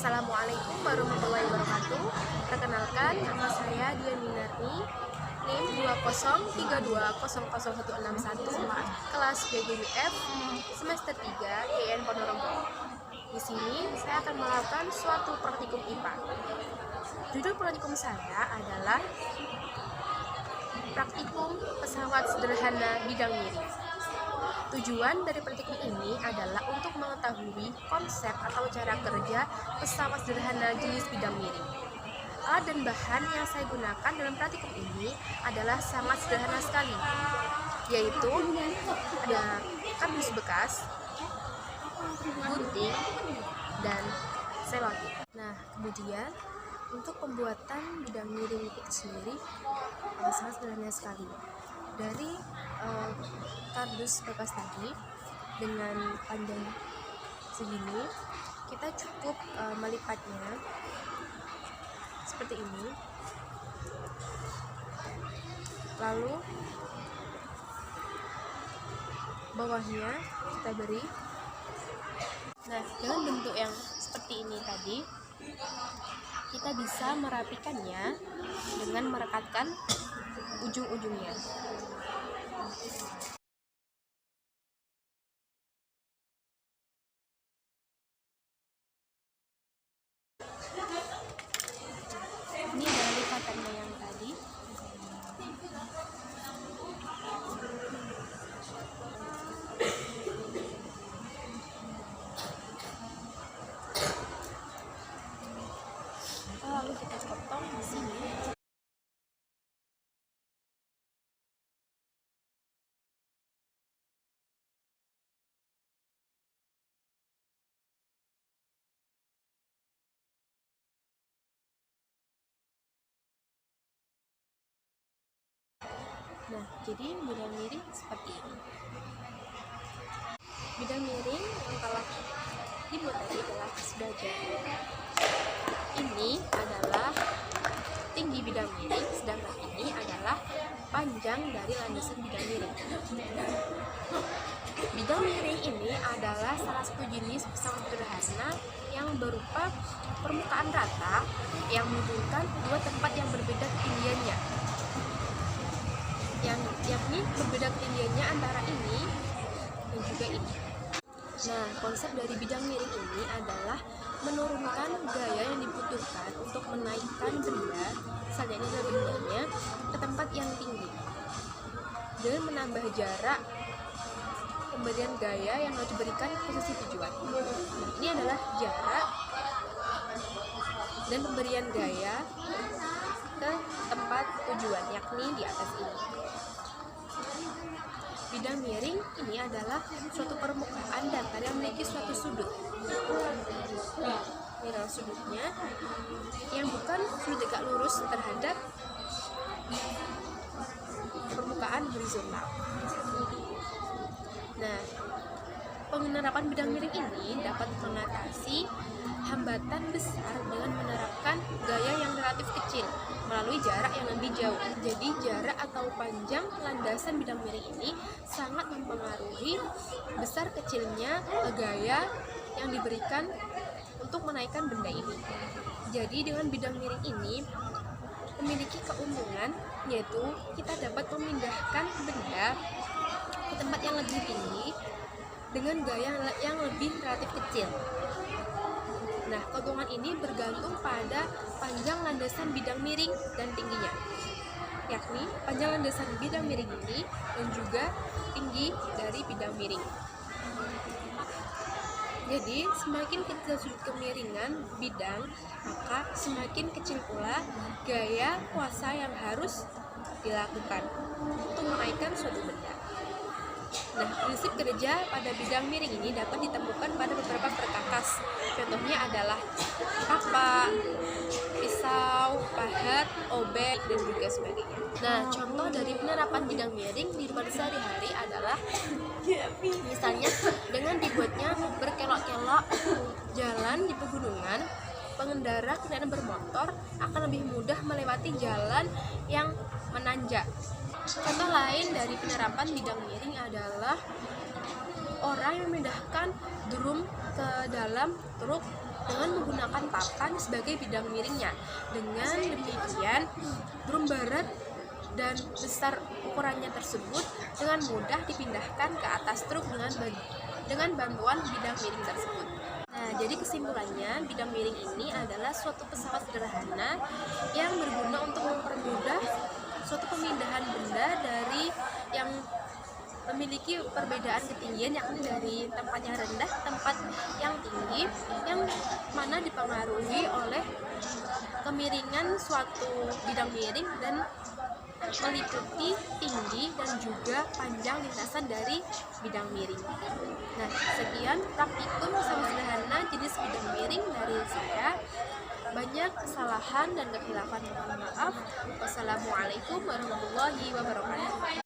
Assalamualaikum warahmatullahi wabarakatuh. Perkenalkan, nama saya Dian Minarni, NIM 203200161, kelas BGWF semester 3 IAIN Ponorogo. Di sini saya akan melakukan suatu praktikum IPA. Judul praktikum saya adalah Praktikum Pesawat Sederhana Bidang Miring. Tujuan dari praktikum ini adalah untuk mengetahui konsep atau cara kerja pesawat sederhana jenis bidang miring. Alat dan bahan yang saya gunakan dalam praktikum ini adalah sangat sederhana sekali, yaitu ada kardus bekas, gunting, dan selotip. Nah, kemudian untuk pembuatan bidang miring itu sendiri sangat sederhana sekali. Dari kardus bekas tadi dengan panjang segini, kita cukup melipatnya seperti ini, lalu bawahnya kita beri. Nah, dengan bentuk yang seperti ini tadi, kita bisa merapikannya dengan merekatkan ujung-ujungnya. Ini adalah likatannya yang tadi. Lalu kita potong di sini. Nah, jadi bidang miring seperti ini. Bidang miring yang telah dibuat tadi adalah sudah jadi. Ini adalah tinggi bidang miring, sedangkan ini adalah panjang dari landasan bidang miring. Bidang miring ini adalah salah satu jenis pesawat sederhana yang berupa permukaan rata yang menghubungkan dua tempat yang berbeda ketinggiannya. Yakni berbeda ketinggiannya antara ini dan juga ini. Nah, konsep dari bidang miring ini adalah menurunkan gaya yang dibutuhkan untuk menaikkan benda, misalnya ini adalah bendanya, ke tempat yang tinggi, dan menambah jarak pemberian gaya yang harus diberikan ke posisi tujuan. Nah, ini adalah jarak dan pemberian gaya ke tempat tujuan, yakni di atas ini. Bidang miring ini adalah suatu permukaan datar yang memiliki suatu sudut. Ini adalah sudutnya yang bukan sudut tegak lurus terhadap permukaan horizontal. Nah, penerapan bidang miring ini dapat mengatasi hambatan besar dengan menerapkan gaya yang relatif kecil melalui jarak yang lebih jauh. Jadi jarak atau panjang landasan bidang miring ini sangat mempengaruhi besar kecilnya gaya yang diberikan untuk menaikkan benda ini. Jadi dengan bidang miring ini memiliki keuntungan, yaitu kita dapat memindahkan benda ke tempat yang lebih tinggi dengan gaya yang lebih relatif kecil. Nah, keuntungan ini bergantung pada panjang landasan bidang miring dan tingginya, yakni panjang landasan bidang miring ini dan juga tinggi dari bidang miring. Jadi, semakin kecil sudut kemiringan bidang, maka semakin kecil pula gaya kuasa yang harus dilakukan untuk menaikkan suatu benda. Nah, prinsip kerja pada bidang miring ini dapat ditemukan pada beberapa perkakas. Contohnya adalah kapak, pisau, pahat, obek, dan juga sebagainya. Nah, contoh dari penerapan bidang miring di kehidupan sehari-hari adalah misalnya dengan dibuatnya berkelok-kelok jalan di pegunungan, pengendara kendaraan bermotor akan lebih mudah melewati jalan yang menanjak. Contoh lain dari penerapan bidang miring adalah orang yang memindahkan drum ke dalam truk dengan menggunakan papan sebagai bidang miringnya. Dengan demikian, drum barat dan besar ukurannya tersebut dengan mudah dipindahkan ke atas truk dengan bantuan bidang miring tersebut. Nah, jadi kesimpulannya, bidang miring ini adalah suatu pesawat sederhana yang berguna untuk mempermudah suatu pemindahan benda dari yang memiliki perbedaan ketinggian, yakni dari tempat yang rendah ke tempat yang tinggi, yang mana dipengaruhi oleh kemiringan suatu bidang miring dan meliputi tinggi dan juga panjang lintasan dari bidang miring. Nah, sekian praktikum pesawat sederhana jenis bidang miring dari saya. Banyak kesalahan dan kekhilafan, mohon maaf. Wassalamualaikum warahmatullahi wabarakatuh.